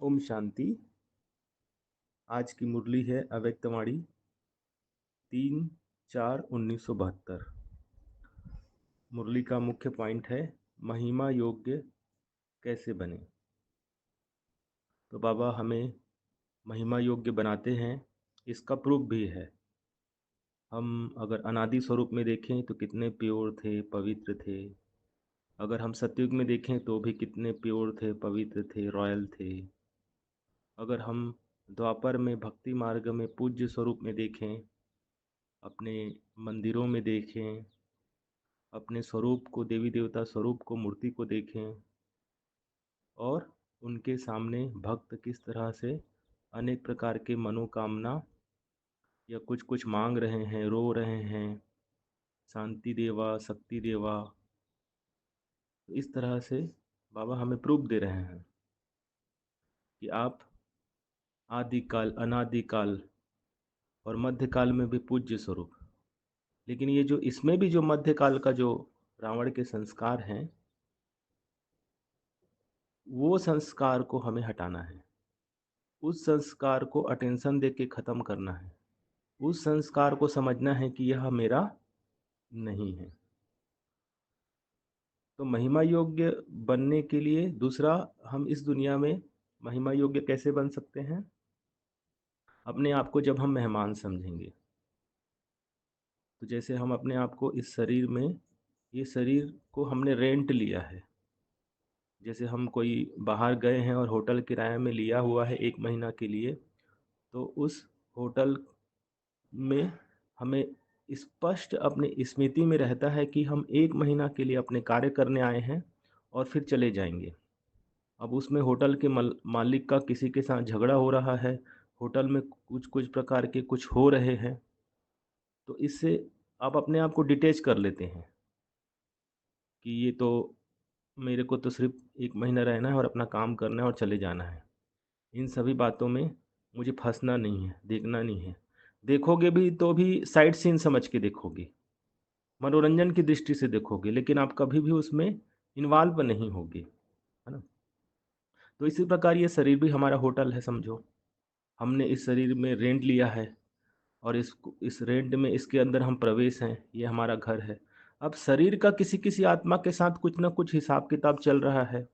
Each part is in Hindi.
ओम शांति। आज की मुरली है अव्यक्तवाणी 3/4/1972। मुरली का मुख्य पॉइंट है महिमा योग्य कैसे बने। तो बाबा हमें महिमा योग्य बनाते हैं, इसका प्रूफ भी है। हम अगर अनादि स्वरूप में देखें तो कितने प्योर थे, पवित्र थे। अगर हम सतयुग में देखें तो भी कितने प्योर थे, पवित्र थे, रॉयल थे। अगर हम द्वापर में भक्ति मार्ग में पूज्य स्वरूप में देखें, अपने मंदिरों में देखें, अपने स्वरूप को, देवी देवता स्वरूप को, मूर्ति को देखें और उनके सामने भक्त किस तरह से अनेक प्रकार के मनोकामना या कुछ कुछ मांग रहे हैं, रो रहे हैं, शांति देवा, शक्ति देवा। तो इस तरह से बाबा हमें प्रूफ दे रहे हैं कि आप आदिकाल, अनादिकाल और मध्यकाल में भी पूज्य स्वरूप। लेकिन ये जो इसमें भी जो मध्यकाल का जो रावण के संस्कार हैं, वो संस्कार को हमें हटाना है। उस संस्कार को अटेंशन दे के ख़त्म करना है। उस संस्कार को समझना है कि यह मेरा नहीं है। तो महिमा योग्य बनने के लिए दूसरा, हम इस दुनिया में महिमा योग्य कैसे बन सकते हैं? अपने आप को जब हम मेहमान समझेंगे, तो जैसे हम अपने आप को इस शरीर में, ये शरीर को हमने रेंट लिया है। जैसे हम कोई बाहर गए हैं और होटल किराए में लिया हुआ है 1 महीना के लिए, तो उस होटल में हमें स्पष्ट अपनी स्मृति में रहता है कि हम 1 महीना के लिए अपने कार्य करने आए हैं और फिर चले जाएंगे। अब उसमें होटल के मालिक का किसी के साथ झगड़ा हो रहा है, होटल में कुछ कुछ प्रकार के कुछ हो रहे हैं, तो इससे आप अपने आप को डिटैच कर लेते हैं कि ये तो, मेरे को तो सिर्फ 1 महीना रहना है और अपना काम करना है और चले जाना है। इन सभी बातों में मुझे फंसना नहीं है, देखना नहीं है। देखोगे भी तो भी साइड सीन समझ के देखोगे, मनोरंजन की दृष्टि से देखोगे, लेकिन आप कभी भी उसमें इन्वॉल्व नहीं होगे, है ना? तो इसी प्रकार ये शरीर भी हमारा होटल है, समझो। हमने इस शरीर में रेंट लिया है और इस रेंट में, इसके अंदर हम प्रवेश हैं, ये हमारा घर है। अब शरीर का किसी किसी आत्मा के साथ कुछ ना कुछ हिसाब किताब चल रहा है,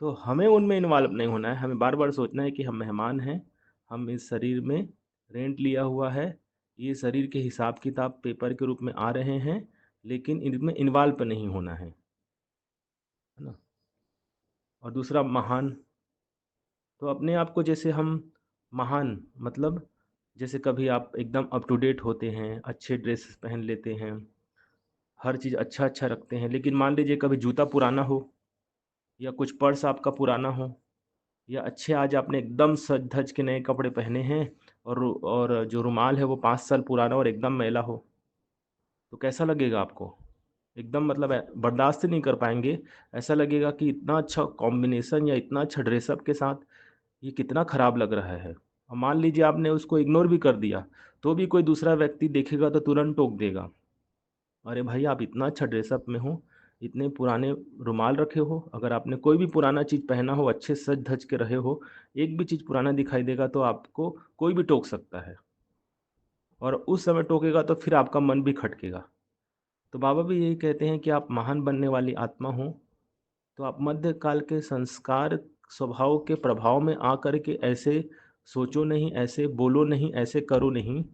तो हमें उनमें इन्वॉल्व नहीं होना है। हमें बार बार सोचना है कि हम मेहमान हैं, हम इस शरीर में रेंट लिया हुआ है, ये शरीर के हिसाब किताब पेपर के रूप में आ रहे हैं, लेकिन इनमें इन्वॉल्व नहीं होना है ना? और दूसरा महान, तो अपने आप को जैसे हम महान, मतलब जैसे कभी आप एकदम अप टू डेट होते हैं, अच्छे ड्रेसेस पहन लेते हैं, हर चीज़ अच्छा अच्छा रखते हैं, लेकिन मान लीजिए कभी जूता पुराना हो या कुछ पर्स आपका पुराना हो, या अच्छे आज आपने एकदम सज धज के नए कपड़े पहने हैं और जो रुमाल है वो 5 साल पुराना और एकदम मैला हो, तो कैसा लगेगा आपको? एकदम मतलब बर्दाश्त नहीं कर पाएंगे। ऐसा लगेगा कि इतना अच्छा कॉम्बिनेशन या इतना अच्छा ड्रेसअप के साथ ये कितना ख़राब लग रहा है। और मान लीजिए आपने उसको इग्नोर भी कर दिया, तो भी कोई दूसरा व्यक्ति देखेगा तो तुरंत टोक देगा, अरे भाई आप इतना अच्छा ड्रेसअप में हो, इतने पुराने रुमाल रखे हो, अगर आपने कोई भी पुराना चीज़ पहना हो, अच्छे सज धज के रहे हो, एक भी चीज़ पुराना दिखाई देगा तो आपको कोई भी टोक सकता है, और उस समय टोकेगा तो फिर आपका मन भी खटकेगा। तो बाबा भी यही कहते हैं कि आप महान बनने वाली आत्मा हो, तो आप मध्यकाल के संस्कार स्वभाव के प्रभाव में आकर के ऐसे सोचो नहीं, ऐसे बोलो नहीं, ऐसे करो नहीं,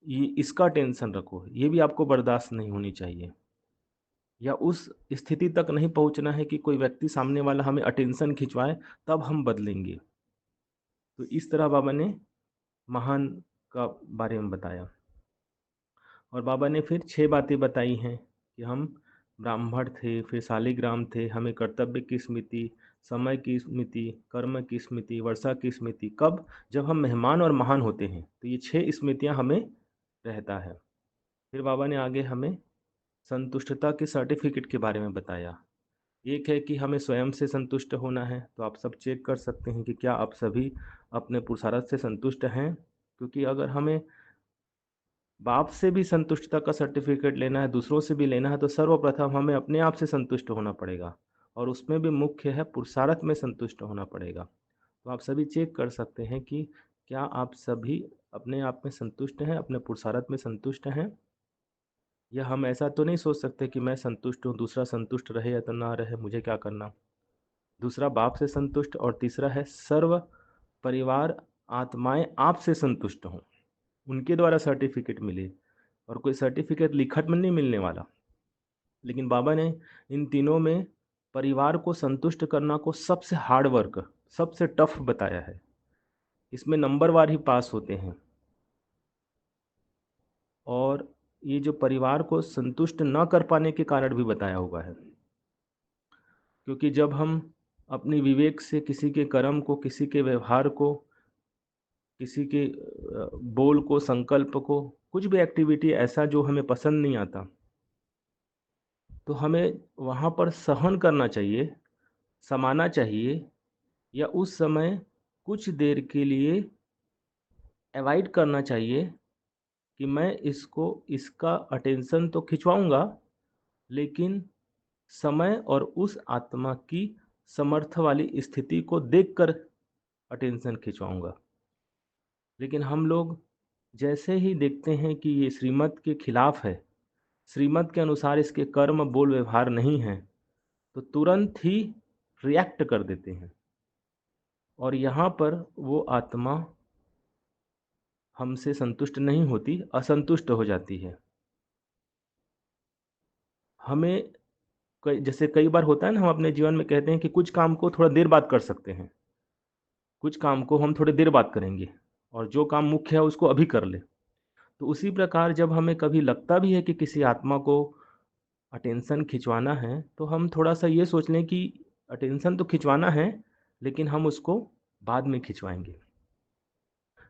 ये इसका टेंशन रखो, ये भी आपको बर्दाश्त नहीं होनी चाहिए। या उस स्थिति तक नहीं पहुंचना है कि कोई व्यक्ति सामने वाला हमें अटेंशन खिंचवाए, तब हम बदलेंगे। तो इस तरह बाबा ने महान का बारे में बताया। और बाबा ने फिर 6 बातें बताई हैं कि हम ब्राह्मण थे, फिर शालिग्राम थे, हमें कर्तव्य की स्मृति, समय की स्मृति, कर्म की स्मृति, वर्षा की स्मृति, कब? जब हम मेहमान और महान होते हैं, तो ये 6 स्मृतियाँ हमें रहता है। फिर बाबा ने आगे हमें संतुष्टता के सर्टिफिकेट के बारे में बताया। एक है कि हमें स्वयं से संतुष्ट होना है, तो आप सब चेक कर सकते हैं कि क्या आप सभी अपने पुरुषार्थ से संतुष्ट हैं। क्योंकि अगर हमें बाप से भी संतुष्टता का सर्टिफिकेट लेना है, दूसरों से भी लेना है, तो सर्वप्रथम हमें अपने आप से संतुष्ट होना पड़ेगा। और उसमें भी मुख्य है पुरुषार्थ में संतुष्ट होना पड़ेगा। तो आप सभी चेक कर सकते हैं कि क्या आप सभी अपने आप में संतुष्ट हैं, अपने पुरुषार्थ में संतुष्ट हैं? या हम ऐसा तो नहीं सोच सकते कि मैं संतुष्ट हूँ, दूसरा संतुष्ट रहे या तो ना रहे, मुझे क्या करना। दूसरा बाप से संतुष्ट, और तीसरा है सर्व परिवार आत्माएं आपसे संतुष्ट हों, उनके द्वारा सर्टिफिकेट मिले। और कोई सर्टिफिकेट लिखत में नहीं मिलने वाला, लेकिन बाबा ने इन तीनों में परिवार को संतुष्ट करना को सबसे हार्ड वर्क, सबसे टफ बताया है। इसमें नंबरवार ही पास होते हैं। और ये जो परिवार को संतुष्ट न कर पाने के कारण भी बताया हुआ है, क्योंकि जब हम अपनी विवेक से किसी के कर्म को, किसी के व्यवहार को, किसी के बोल को, संकल्प को, कुछ भी एक्टिविटी ऐसा जो हमें पसंद नहीं आता, तो हमें वहाँ पर सहन करना चाहिए, समाना चाहिए, या उस समय कुछ देर के लिए अवॉइड करना चाहिए कि मैं इसका अटेंशन तो खिंचवाऊंगा, लेकिन समय और उस आत्मा की समर्थ वाली स्थिति को देखकर अटेंशन खिंचवाऊंगा। लेकिन हम लोग जैसे ही देखते हैं कि ये श्रीमत के खिलाफ है, श्रीमत के अनुसार इसके कर्म, बोल, व्यवहार नहीं है, तो तुरंत ही रिएक्ट कर देते हैं। और यहाँ पर वो आत्मा हमसे संतुष्ट नहीं होती, असंतुष्ट हो जाती है। हमें जैसे कई बार होता है ना, हम अपने जीवन में कहते हैं कि कुछ काम को थोड़ा देर बाद कर सकते हैं, कुछ काम को हम थोड़ी देर बाद करेंगे, और जो काम मुख्य है उसको अभी कर ले। तो उसी प्रकार जब हमें कभी लगता भी है कि किसी आत्मा को अटेंशन खिंचवाना है, तो हम थोड़ा सा ये सोच लें कि अटेंशन तो खिंचवाना है, लेकिन हम उसको बाद में खिंचवाएंगे।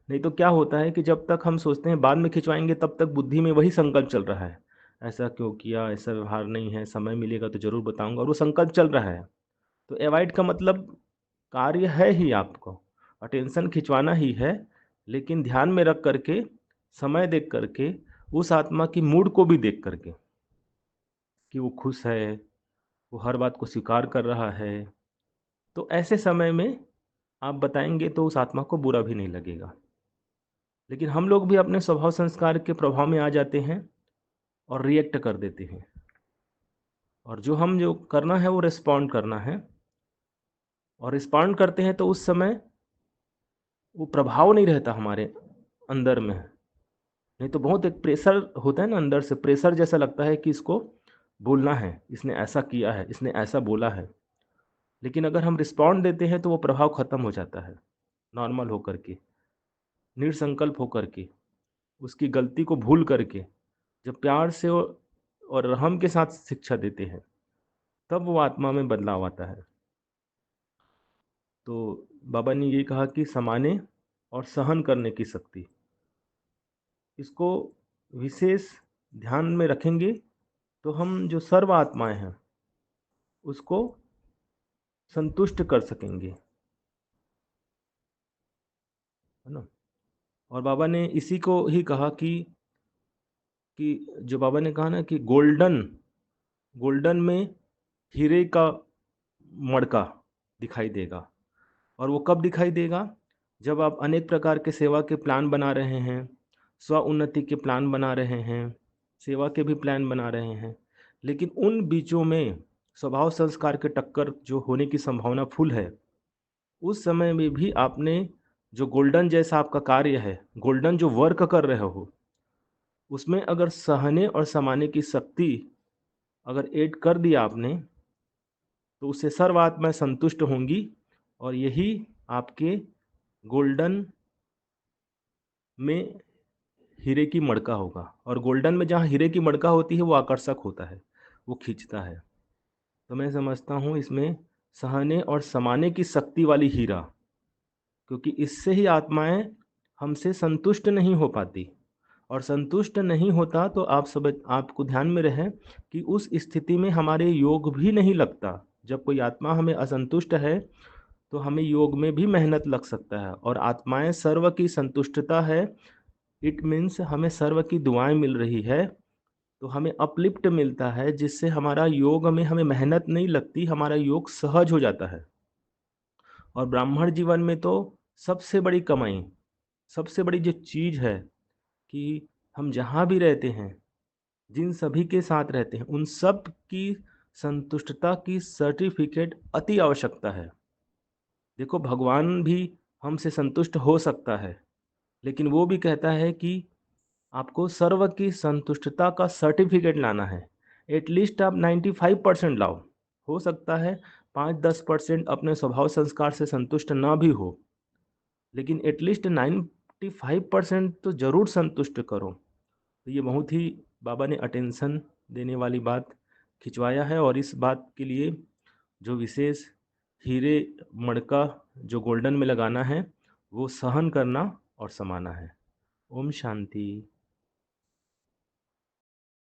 नहीं तो क्या होता है कि जब तक हम सोचते हैं बाद में खिंचवाएंगे, तब तक बुद्धि में वही संकल्प चल रहा है, ऐसा क्यों किया, ऐसा व्यवहार नहीं है, समय मिलेगा तो जरूर बताऊंगा, और वो संकल्प चल रहा है। तो एवॉइड का मतलब कार्य है ही आपको अटेंशन खिंचवाना ही है, लेकिन ध्यान में रख करके, समय देख करके, उस आत्मा की मूड को भी देख करके कि वो खुश है, वो हर बात को स्वीकार कर रहा है, तो ऐसे समय में आप बताएंगे तो उस आत्मा को बुरा भी नहीं लगेगा। लेकिन हम लोग भी अपने स्वभाव संस्कार के प्रभाव में आ जाते हैं और रिएक्ट कर देते हैं, और जो करना है वो रिस्पॉन्ड करना है, और रिस्पॉन्ड करते हैं तो उस समय वो प्रभाव नहीं रहता हमारे अंदर में। नहीं तो बहुत एक प्रेशर होता है ना, अंदर से प्रेशर जैसा लगता है कि इसको बोलना है, इसने ऐसा किया है, इसने ऐसा बोला है। लेकिन अगर हम रिस्पॉन्ड देते हैं तो वो प्रभाव खत्म हो जाता है, नॉर्मल होकर के, निसंकल्प होकर के, उसकी गलती को भूल करके, जब प्यार से और रहम के साथ शिक्षा देते हैं, तब वो आत्मा में बदलाव आता है। तो बाबा ने ये कहा कि समाने और सहन करने की शक्ति, इसको विशेष ध्यान में रखेंगे तो हम जो सर्व आत्माएं हैं उसको संतुष्ट कर सकेंगे, है ना। और बाबा ने इसी को ही कहा कि जो बाबा ने कहा ना कि गोल्डन गोल्डन में हीरे का मड़का दिखाई देगा। और वो कब दिखाई देगा? जब आप अनेक प्रकार के सेवा के प्लान बना रहे हैं, स्व उन्नति के प्लान बना रहे हैं, सेवा के भी प्लान बना रहे हैं, लेकिन उन बीचों में स्वभाव संस्कार के टक्कर जो होने की संभावना फुल है, उस समय में भी आपने जो गोल्डन जैसा आपका कार्य है, गोल्डन जो वर्क कर रहे हो, उसमें अगर सहने और समाने की शक्ति अगर ऐड कर दिया आपने, तो उससे सर्वात्माएं संतुष्ट होंगी, और यही आपके गोल्डन में हीरे की मड़का होगा। और गोल्डन में जहाँ हीरे की मड़का होती है वो आकर्षक होता है, वो खींचता है। तो मैं समझता हूँ इसमें सहने और समाने की शक्ति वाली हीरा, क्योंकि इससे ही आत्माएं हमसे संतुष्ट नहीं हो पाती, और संतुष्ट नहीं होता तो आपको ध्यान में रहे कि उस स्थिति में हमारे योग भी नहीं लगता। जब कोई आत्मा हमें असंतुष्ट है तो हमें योग में भी मेहनत लग सकता है, और आत्माएं सर्व की संतुष्टता है, इट मीन्स हमें सर्व की दुआएं मिल रही है, तो हमें अपलिफ्ट मिलता है, जिससे हमारा योग में हमें मेहनत नहीं लगती, हमारा योग सहज हो जाता है। और ब्राह्मण जीवन में तो सबसे बड़ी कमाई, सबसे बड़ी जो चीज़ है कि हम जहाँ भी रहते हैं, जिन सभी के साथ रहते हैं, उन सब की संतुष्टता की सर्टिफिकेट अति आवश्यकता है। देखो, भगवान भी हमसे संतुष्ट हो सकता है, लेकिन वो भी कहता है कि आपको सर्व की संतुष्टता का सर्टिफिकेट लाना है। एटलीस्ट आप 95% लाओ। हो सकता है 5-10% अपने स्वभाव संस्कार से संतुष्ट ना भी हो, लेकिन एटलीस्ट 95% तो ज़रूर संतुष्ट करो। तो ये बहुत ही बाबा ने अटेंशन देने वाली बात खिंचवाया है, और इस बात के लिए जो विशेष हीरे मणका जो गोल्डन में लगाना है, वो सहन करना और समाना है। ओम शांति।